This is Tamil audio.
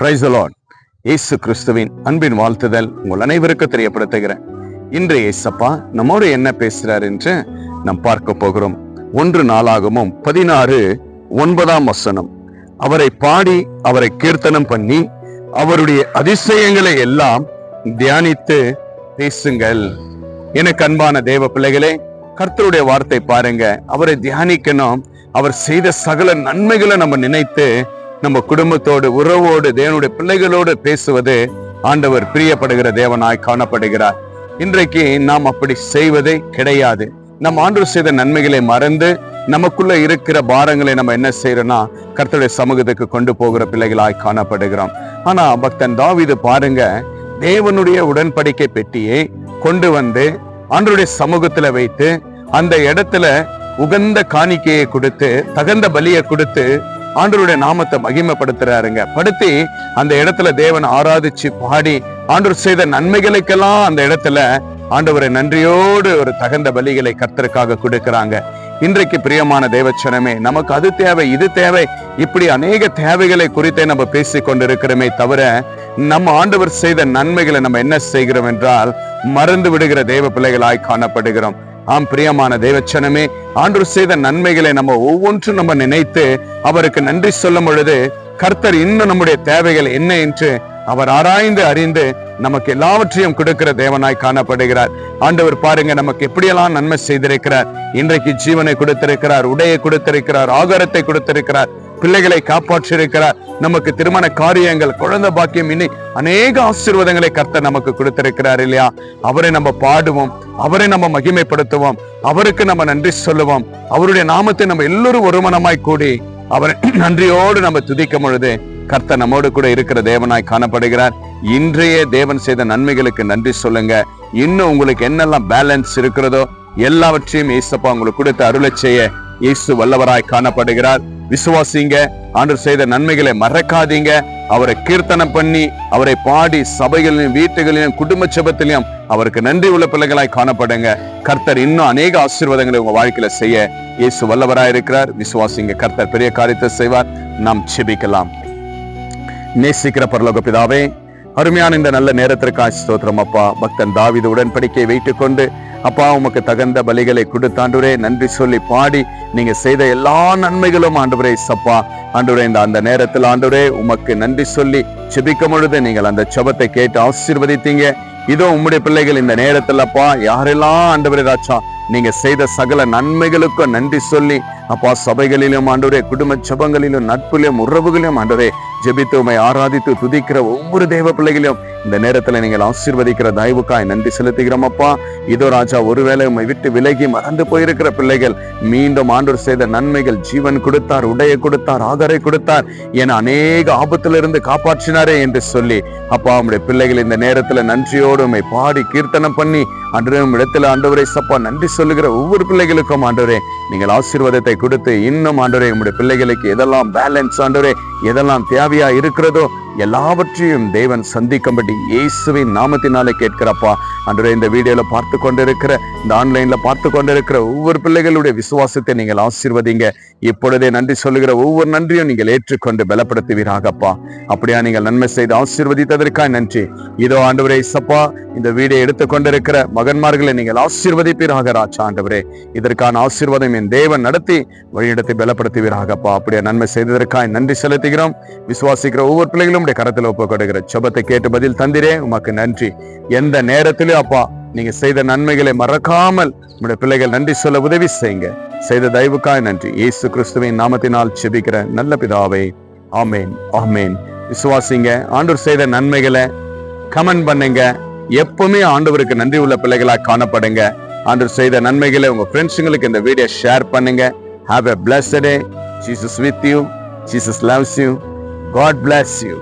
Praise the Lord. இயேசு கிறிஸ்துவின் அன்பின் வாழ்த்துதல் உங்கள் அனைவருக்கு தெரியப்படுத்துகிறேன். இன்று இயேசப்பா நம்மோடு என்ன பேசுறார் என்று நாம் பார்க்க போகிறோம். 1 நாளாகமும் 16:9 அவரை பாடி அவரை கீர்த்தனம் பண்ணி அவருடைய அதிசயங்களை எல்லாம் தியானித்து பேசுங்கள். எனக்கு அன்பான தேவ பிள்ளைகளே, கர்த்தருடைய வார்த்தை பாருங்க. அவரை தியானிக்கணும். அவர் செய்த சகல நன்மைகளை நம்ம நினைத்து நம்ம குடும்பத்தோடு உறவோடு தேவனுடைய பிள்ளைகளோடு பேசுவது ஆண்டவர் பிரியப்படுகிற தேவனாய் காணப்படுகிறார். இன்றைக்கு நாம் அப்படி செய்வதே கிடையாது. நம்ம ஆண்டவர் செய்த நன்மைகளை மறந்து நமக்குள்ள இருக்கிற பாரங்களை நம்ம என்ன செய்யறோம்னா கர்த்தருடைய சமூகத்துக்கு கொண்டு போகிற பிள்ளைகளாய் காணப்படுகிறோம். ஆனா பக்தன் தாவீது பாருங்க, தேவனுடைய உடன்படிக்கை பெட்டியை கொண்டு வந்து ஆண்டவருடைய சமூகத்துல வைத்து அந்த இடத்துல உகந்த காணிக்கையை கொடுத்து தகுந்த பலியை கொடுத்து ஆண்டவருடைய நாமத்தை மகிமைப்படுத்துறாருங்க. படுத்தி அந்த இடத்துல தேவன் ஆராதிச்சு பாடி ஆண்டவர் செய்த நன்மைகளுக்கெல்லாம் அந்த இடத்துல ஆண்டவரை நன்றியோடு ஒரு தகுந்த பலிகளை கர்த்தருக்காக கொடுக்கிறாங்க. இன்றைக்கு பிரியமான தேவச்சனமே, நமக்கு அது தேவை இது தேவை, இப்படி அநேக தேவைகளை குறித்தே நம்ம பேசிக் கொண்டிருக்கிறோமே தவிர நம்ம ஆண்டவர் செய்த நன்மைகளை நம்ம என்ன செய்கிறோம் என்றால் மறந்து விடுகிற தேவ பிள்ளைகளாய் காணப்படுகிறோம். ஆம் பிரியமான தேவச்சனமே, ஆண்டவர் செய்த நன்மைகளை நம்ம ஒவ்வொன்றும் நம்ம நினைத்து அவருக்கு நன்றி சொல்லும் பொழுது கர்த்தர் இன்னும் நம்முடைய தேவைகள் என்ன என்று அவர் ஆராய்ந்து அறிந்து நமக்கு எல்லாவற்றையும் கொடுக்கிற தேவனாய் காணப்படுகிறார். ஆண்டவர் பாருங்க, நமக்கு எப்படியெல்லாம் நன்மை செய்திருக்கிறார். இன்றைக்கு ஜீவனை கொடுத்திருக்கிறார், உடையை கொடுத்திருக்கிறார், ஆகாரத்தை கொடுத்திருக்கிறார், பிள்ளைகளை காப்பாற்றிருக்கிறார், நமக்கு திருமண காரியங்கள், குழந்தை பாக்கியம், இன்னி அநேக ஆசீர்வாதங்களை கர்த்தர் நமக்கு கொடுத்திருக்கிறார் இல்லையா? அவரை நம்ம பாடுவோம், அவரை நம்ம மகிமைப்படுத்துவோம், அவருக்கு நம்ம நன்றி சொல்லுவோம். அவருடைய நாமத்தை நம்ம எல்லோரும் ஒருமனமாய் கூடி அவரை நன்றியோடு நம்ம துதிக்கும் பொழுது கர்த்தர் நம்மோடு கூட இருக்கிற தேவனாய் காணப்படுகிறார். இன்றைய தேவன் செய்த நன்மைகளுக்கு நன்றி சொல்லுங்க. இன்னும் உங்களுக்கு என்னெல்லாம் பேலன்ஸ் இருக்கிறதோ எல்லாவற்றையும் இயேசப்பா உங்களுக்கு கொடுத்து அருளை செய்ய இயேசு வல்லவராய் காணப்படுகிறார். விசுவாசிங்க, ஆண்டவர் செய்த நன்மைகளை மறக்காதீங்க. அவரை கீர்த்தனம் பண்ணி அவரை பாடி சபைகளிலும் வீட்டுகளிலும் குடும்ப ஜெபத்திலும் அவருக்கு நன்றி உள்ள பிள்ளைகளாய் காணப்படுங்க. கர்த்தர் இன்னும் அநேக ஆசீர்வாதங்களை உங்க வாழ்க்கையில செய்ய இயேசு வல்லவராய் இருக்கிறார். விசுவாசிங்க, கர்த்தர் பெரிய காரியத்தை செய்வார். நாம் ஜெபிக்கலாம். நேசிக்கிற பரலோக பிதாவே, அருமையான இந்த நல்ல நேரத்திற்காக ஸ்தோத்திரம் அப்பா. பக்தன் தாவீது உடன்படிக்கையை வைத்துக் கொண்டு அப்பா உமக்கு தகுந்த பலிகளை கொடுத்தாண்டவரே நன்றி சொல்லி பாடி நீங்க செய்த எல்லா நன்மைகளும் ஆண்டவரே சப்பா ஆண்டவரே அந்த நேரத்தில் ஆண்டவரே உமக்கு நன்றி சொல்லி ஜெபிக்கும் பொழுது நீங்கள் அந்த ஜெபத்தை கேட்டு ஆசீர்வதித்தீங்க. இதோ உம்முடைய பிள்ளைகள் இந்த நேரத்தில் அப்பா யாரெல்லாம் ஆண்டவரே ராஜா நீங்க செய்த சகல நன்மைகளுக்கும் நன்றி சொல்லி அப்பா சபைகளிலும் ஆண்டவரே குடும்ப ஜெபங்களிலும் நட்பிலும் உறவுகளிலும் ஆண்டவரே ஜெபித்து உம்மை ஆராதித்து துதிக்கிற ஒவ்வொரு தேவ பிள்ளைகளையும் இந்த நேரத்துல நீங்கள் ஆசீர்வதிக்கிற தயவுக்காய் நன்றி செலுத்துகிறோம் அப்பா. இதோ ராஜா, ஒருவேளை உம்மை விட்டு விலகி மறந்து போயிருக்கிற பிள்ளைகள் மீண்டும் ஆண்டவர் செய்த நன்மைகள், ஜீவன் கொடுத்தார், உடைய கொடுத்தார், ஆகாரை கொடுத்தார் என அநேக ஆபத்திலிருந்து காப்பாற்றினாரே என்று சொல்லி அப்பா உம்முடைய பிள்ளைகள் இந்த நேரத்துல நன்றியோடு உம்மை பாடி கீர்த்தனம் பண்ணி அன்றைய இடத்துல ஆண்டவரை சப்பா நன்றி சொல்லுகிற ஒவ்வொரு பிள்ளைகளுக்கும் ஆண்டவரே நீங்கள் ஆசீர்வாதத்தை கொடுத்து இன்னும் ஆண்டவரே உம்முடைய பிள்ளைகளுக்கு எதெல்லாம் பேலன்ஸ் ஆண்டவரே எதெல்லாம் தேவையா இருக்கிறதோ எல்லாவற்றையும் தேவன் சந்திக்கும்படி இயேசுவின் நாமத்தினாலே கேட்கிறப்பா. ஆண்டவரே இந்த வீடியோல பார்த்து கொண்டிருக்கிற இந்த ஆன்லைன்ல பார்த்து கொண்டிருக்கிற ஒவ்வொரு பிள்ளைகளுடைய விசுவாசத்தை நீங்கள் ஆசீர்வதிங்க. இப்பொழுதே நன்றி சொல்லுகிற ஒவ்வொரு நன்றியும் நீங்கள் ஏற்றுக்கொண்டு பலப்படுத்துவீராகப்பா. அப்படியா நீங்கள் நன்மை செய்து ஆசீர்வதித்ததற்காக நன்றி. இதோ ஆண்டவரே சப்பா இந்த வீடியோ எடுத்துக்கொண்டிருக்கிற மகன்மார்களை நீங்கள் ஆசீர்வதிப்பீராக ராஜா. ஆண்டவரே இதற்கான ஆசீர்வாதம் என் தேவன் நடத்தி வழியிடத்தை பலப்படுத்துவீராகப்பா. அப்படியே நன்மை செய்ததற்காக நன்றி செலுத்துகிறோம். விசுவாசிக்கிற ஒவ்வொரு பிள்ளைகளும் கரத்தில் ஒப்பு கொடுக்கிற ஜெபத்தை கேட்டு பதில் தந்திரே உமக்கு நன்றி. எந்த நேரத்திலும் அப்பா நீங்க செய்த நன்மைகளை மறக்காமல் உங்களுடைய பிள்ளைகள் நன்றி சொல்ல உதவி செய்யுங்க. செய்த தயவுக்காய் நன்றி. இயேசு கிறிஸ்துவின் நாமத்தினால் ஜெபிக்கிற நல்ல பிதாவே, ஆமேன் ஆமேன். விசுவாசிங்க, ஆண்டவர் செய்த நன்மைகளை கமெண்ட் பண்ணுங்க. எப்பவுமே ஆண்டவருக்கு நன்றி உள்ள பிள்ளைகளா காணப்படுங்க. ஆண்டவர் செய்த நன்மைகளை உங்க ஃப்ரெண்ட்ஸுங்களுக்கு இந்த வீடியோ ஷேர் பண்ணுங்க. Have a blessed day. Jesus with you. Jesus loves you. God bless you.